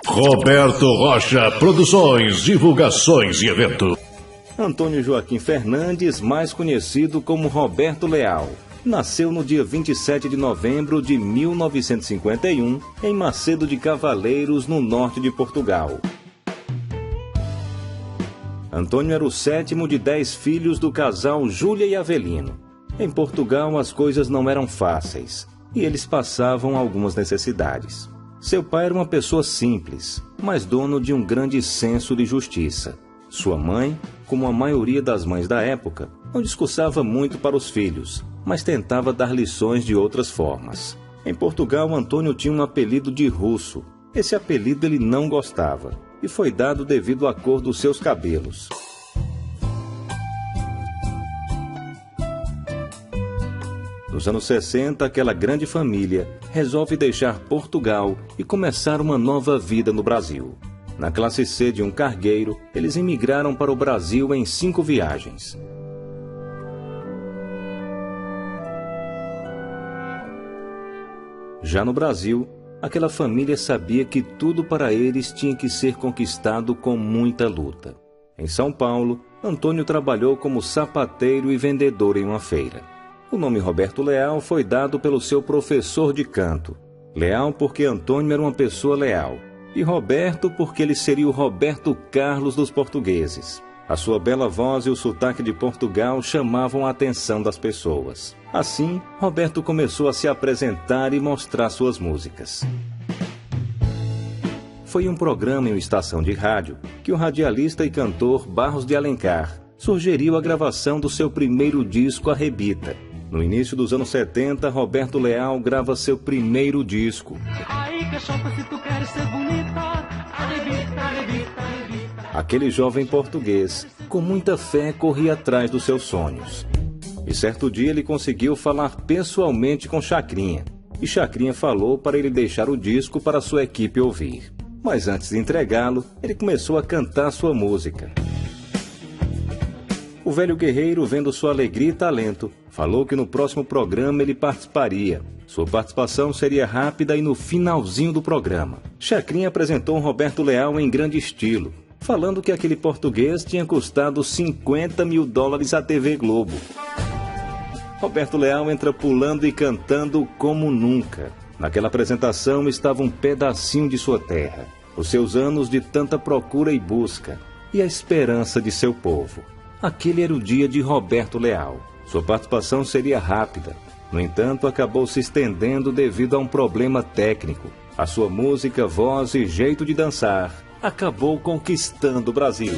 Roberto Rocha Produções, divulgações e evento. Antônio Joaquim Fernandes, mais conhecido como Roberto Leal, nasceu no dia 27 de novembro de 1951, em Macedo de Cavaleiros, no norte de Portugal. Antônio era o sétimo de 10 filhos do casal Júlia e Avelino. Em Portugal as coisas não eram fáceis, e eles passavam algumas necessidades. Seu pai era uma pessoa simples, mas dono de um grande senso de justiça. Sua mãe, como a maioria das mães da época, não discursava muito para os filhos, mas tentava dar lições de outras formas. Em Portugal, Antônio tinha um apelido de Russo. Esse apelido ele não gostava, e foi dado devido à cor dos seus cabelos. Nos anos 60, aquela grande família resolve deixar Portugal e começar uma nova vida no Brasil. Na classe C de um cargueiro, eles emigraram para o Brasil em 5 viagens. Já no Brasil, aquela família sabia que tudo para eles tinha que ser conquistado com muita luta. Em São Paulo, Antônio trabalhou como sapateiro e vendedor em uma feira. O nome Roberto Leal foi dado pelo seu professor de canto. Leal porque Antônio era uma pessoa leal. E Roberto porque ele seria o Roberto Carlos dos portugueses. A sua bela voz e o sotaque de Portugal chamavam a atenção das pessoas. Assim, Roberto começou a se apresentar e mostrar suas músicas. Foi em um programa em uma estação de rádio que o radialista e cantor Barros de Alencar sugeriu a gravação do seu primeiro disco, Arrebita. No início dos anos 70, Roberto Leal grava seu primeiro disco. Aquele jovem português, com muita fé, corria atrás dos seus sonhos. E certo dia ele conseguiu falar pessoalmente com Chacrinha. E Chacrinha falou para ele deixar o disco para sua equipe ouvir. Mas antes de entregá-lo, ele começou a cantar sua música. O velho guerreiro, vendo sua alegria e talento, falou que no próximo programa ele participaria. Sua participação seria rápida e no finalzinho do programa. Chacrinha apresentou Roberto Leal em grande estilo, falando que aquele português tinha custado $50 mil à TV Globo. Roberto Leal entra pulando e cantando como nunca. Naquela apresentação estava um pedacinho de sua terra, os seus anos de tanta procura e busca, e a esperança de seu povo. Aquele era o dia de Roberto Leal. Sua participação seria rápida. No entanto, acabou se estendendo devido a um problema técnico. A sua música, voz e jeito de dançar acabou conquistando o Brasil.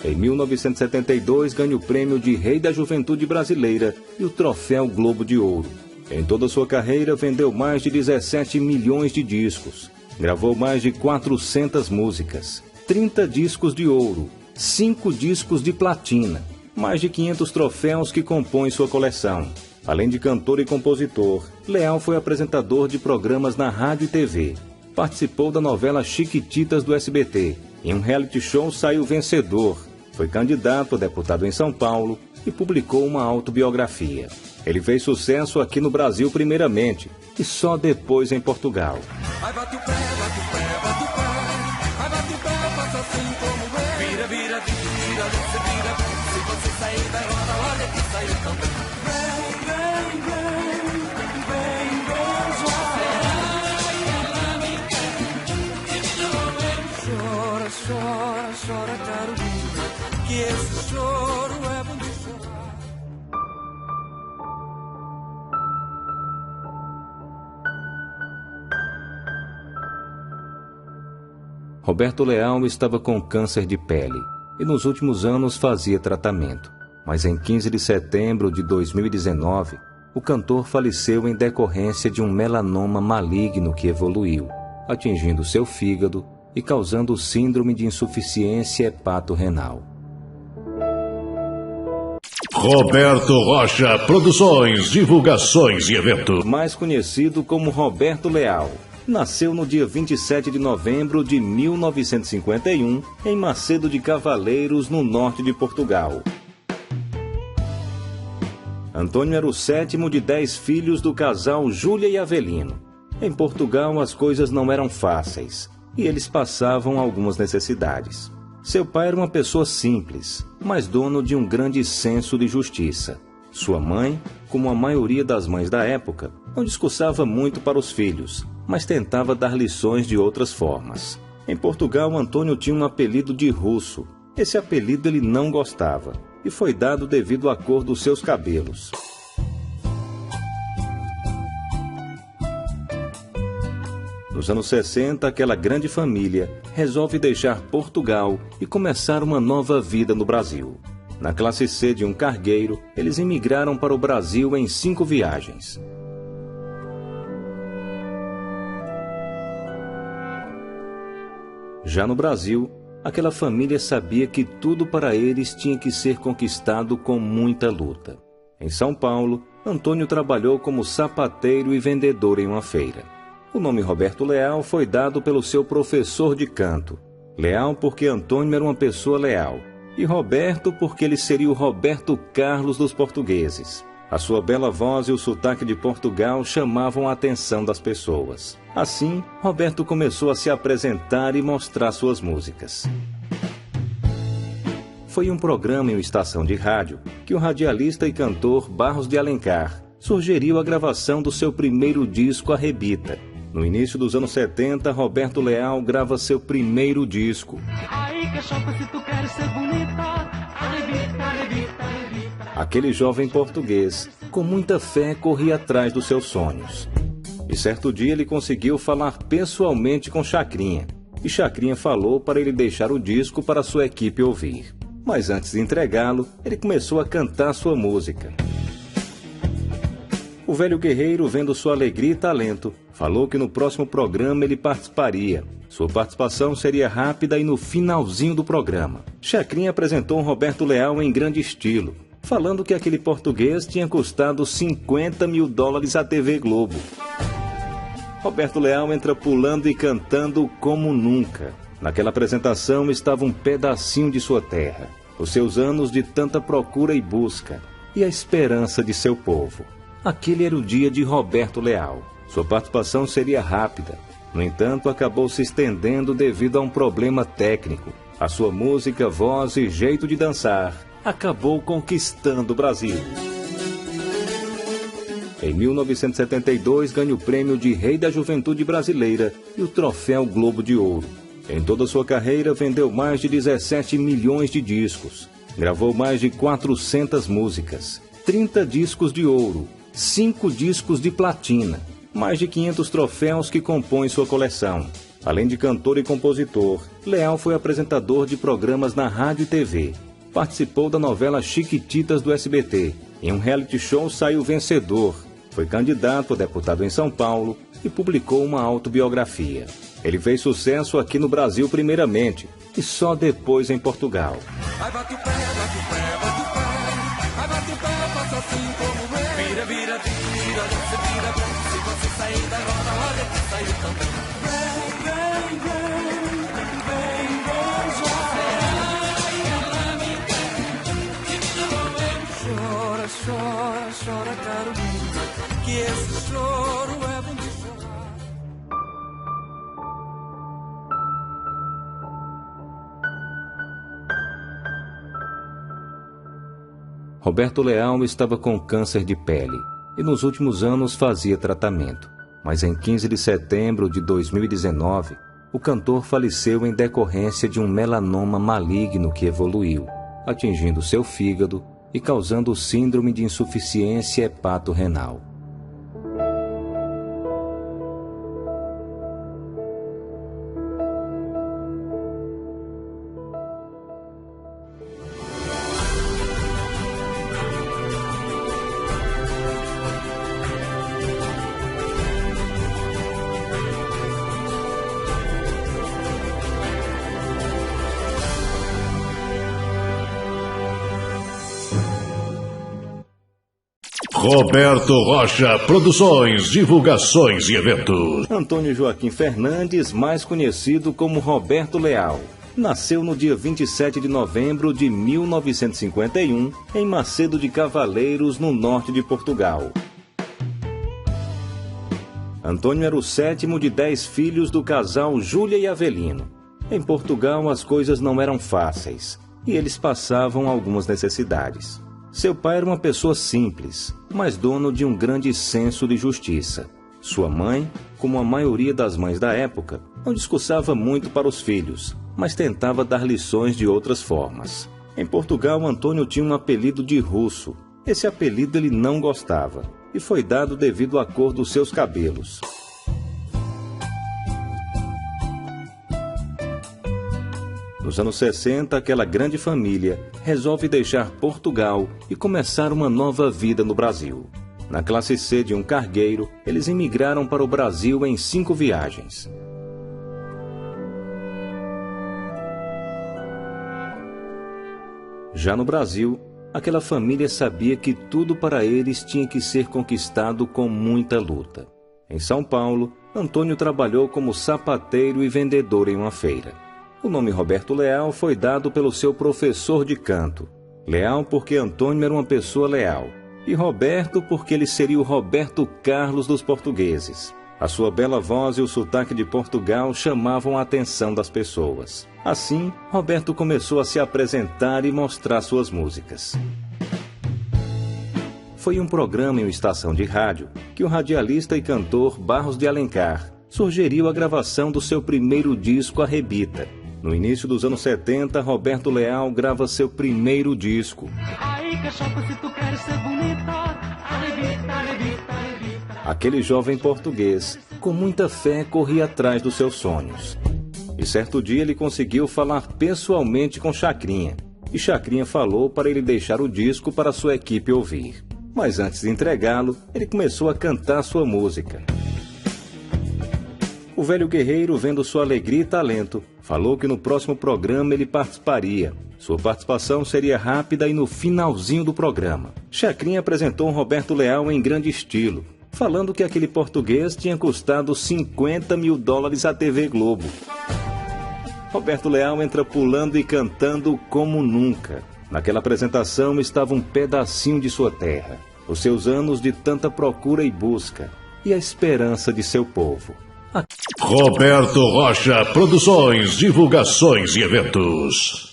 Em 1972, ganha o prêmio de Rei da Juventude Brasileira e o Troféu Globo de Ouro. Em toda sua carreira, vendeu mais de 17 milhões de discos. Gravou mais de 400 músicas, 30 discos de ouro, 5 discos de platina, mais de 500 troféus que compõem sua coleção. Além de cantor e compositor, Leal foi apresentador de programas na rádio e TV. Participou da novela Chiquititas do SBT. Em um reality show saiu vencedor. Foi candidato a deputado em São Paulo e publicou uma autobiografia. Ele fez sucesso aqui no Brasil primeiramente e só depois em Portugal. Vai, bate o pé, bate o pé, bate o pé. Vai, bate o pé, faça assim como é. Vira, vira, vira, você vira. Se você sair da roda, olha que saiu também. Vem, vem, vem, vem, chora, chora, chora, Carolina, que esse choro é bom de chorar. Roberto Leal estava com câncer de pele e nos últimos anos fazia tratamento. Mas em 15 de setembro de 2019, o cantor faleceu em decorrência de um melanoma maligno que evoluiu, atingindo seu fígado e causando síndrome de insuficiência hepato-renal. Roberto Rocha Produções, divulgações e evento. Mais conhecido como Roberto Leal. Nasceu no dia 27 de novembro de 1951, em Macedo de Cavaleiros, no norte de Portugal. Antônio era o sétimo de 10 filhos do casal Júlia e Avelino. Em Portugal as coisas não eram fáceis e eles passavam algumas necessidades. Seu pai era uma pessoa simples, mas dono de um grande senso de justiça. Sua mãe, como a maioria das mães da época, não discursava muito para os filhos, mas tentava dar lições de outras formas. Em Portugal, Antônio tinha um apelido de russo. Esse apelido ele não gostava e foi dado devido à cor dos seus cabelos. Nos anos 60, aquela grande família resolve deixar Portugal e começar uma nova vida no Brasil. Na classe C de um cargueiro, eles imigraram para o Brasil em 5 viagens. Já no Brasil, aquela família sabia que tudo para eles tinha que ser conquistado com muita luta. Em São Paulo, Antônio trabalhou como sapateiro e vendedor em uma feira. O nome Roberto Leal foi dado pelo seu professor de canto. Leal porque Antônio era uma pessoa leal, e Roberto porque ele seria o Roberto Carlos dos portugueses. A sua bela voz e o sotaque de Portugal chamavam a atenção das pessoas. Assim, Roberto começou a se apresentar e mostrar suas músicas. Foi em um programa em uma estação de rádio que o radialista e cantor Barros de Alencar sugeriu a gravação do seu primeiro disco Arrebita. No início dos anos 70, Roberto Leal grava seu primeiro disco. Aquele jovem português, com muita fé, corria atrás dos seus sonhos. E certo dia ele conseguiu falar pessoalmente com Chacrinha. E Chacrinha falou para ele deixar o disco para sua equipe ouvir. Mas antes de entregá-lo, ele começou a cantar sua música. O velho guerreiro, vendo sua alegria e talento, falou que no próximo programa ele participaria. Sua participação seria rápida e no finalzinho do programa. Chacrinha apresentou Roberto Leal em grande estilo, falando que aquele português tinha custado $50 mil à TV Globo. Roberto Leal entra pulando e cantando como nunca. Naquela apresentação estava um pedacinho de sua terra, os seus anos de tanta procura e busca, e a esperança de seu povo. Aquele era o dia de Roberto Leal. Sua participação seria rápida. No entanto, acabou se estendendo devido a um problema técnico. A sua música, voz e jeito de dançar acabou conquistando o Brasil. Em 1972, ganha o prêmio de Rei da Juventude Brasileira e o troféu Globo de Ouro. Em toda sua carreira, vendeu mais de 17 milhões de discos. Gravou mais de 400 músicas, 30 discos de ouro, 5 discos de platina, mais de 500 troféus que compõem sua coleção. Além de cantor e compositor, Leal foi apresentador de programas na rádio e TV. Participou da novela Chiquititas do SBT. Em um reality show saiu vencedor. Foi candidato a deputado em São Paulo e publicou uma autobiografia. Ele fez sucesso aqui no Brasil primeiramente e só depois em Portugal. Vai, bate o pé, bate o pé, bate o pé. Vai, bate o pé, faça assim como é. Vira, vira, vira, você vira, se você sair da roda, olha que saiu também. Chora, chora, Carolina, que esse choro é bom de chorar. Roberto Leal estava com câncer de pele e nos últimos anos fazia tratamento. Mas em 15 de setembro de 2019, o cantor faleceu em decorrência de um melanoma maligno que evoluiu, atingindo seu fígado e causando síndrome de insuficiência hepato-renal. Roberto Rocha Produções, divulgações e eventos. Antônio Joaquim Fernandes, mais conhecido como Roberto Leal, nasceu no dia 27 de novembro de 1951, em Macedo de Cavaleiros, no norte de Portugal. Antônio era o 7º de 10 filhos do casal Júlia e Avelino. Em Portugal as coisas não eram fáceis e eles passavam algumas necessidades. Seu pai era uma pessoa simples, mas dono de um grande senso de justiça. Sua mãe, como a maioria das mães da época, não discursava muito para os filhos, mas tentava dar lições de outras formas. Em Portugal, Antônio tinha um apelido de russo. Esse apelido ele não gostava, e foi dado devido à cor dos seus cabelos. Nos anos 60, aquela grande família resolve deixar Portugal e começar uma nova vida no Brasil. Na classe C de um cargueiro, eles imigraram para o Brasil em 5 viagens. Já no Brasil, aquela família sabia que tudo para eles tinha que ser conquistado com muita luta. Em São Paulo, Antônio trabalhou como sapateiro e vendedor em uma feira. O nome Roberto Leal foi dado pelo seu professor de canto. Leal porque Antônio era uma pessoa leal. E Roberto porque ele seria o Roberto Carlos dos portugueses. A sua bela voz e o sotaque de Portugal chamavam a atenção das pessoas. Assim, Roberto começou a se apresentar e mostrar suas músicas. Foi em um programa em uma estação de rádio que o radialista e cantor Barros de Alencar sugeriu a gravação do seu primeiro disco Arrebita. No início dos anos 70, Roberto Leal grava seu primeiro disco. Aquele jovem português, com muita fé, corria atrás dos seus sonhos. E certo dia ele conseguiu falar pessoalmente com Chacrinha. E Chacrinha falou para ele deixar o disco para sua equipe ouvir. Mas antes de entregá-lo, ele começou a cantar sua música. O velho guerreiro, vendo sua alegria e talento, falou que no próximo programa ele participaria. Sua participação seria rápida e no finalzinho do programa. Chacrinha apresentou Roberto Leal em grande estilo, falando que aquele português tinha custado $50 mil à TV Globo. Roberto Leal entra pulando e cantando como nunca. Naquela apresentação estava um pedacinho de sua terra, os seus anos de tanta procura e busca, e a esperança de seu povo. Roberto Rocha Produções, divulgações e eventos.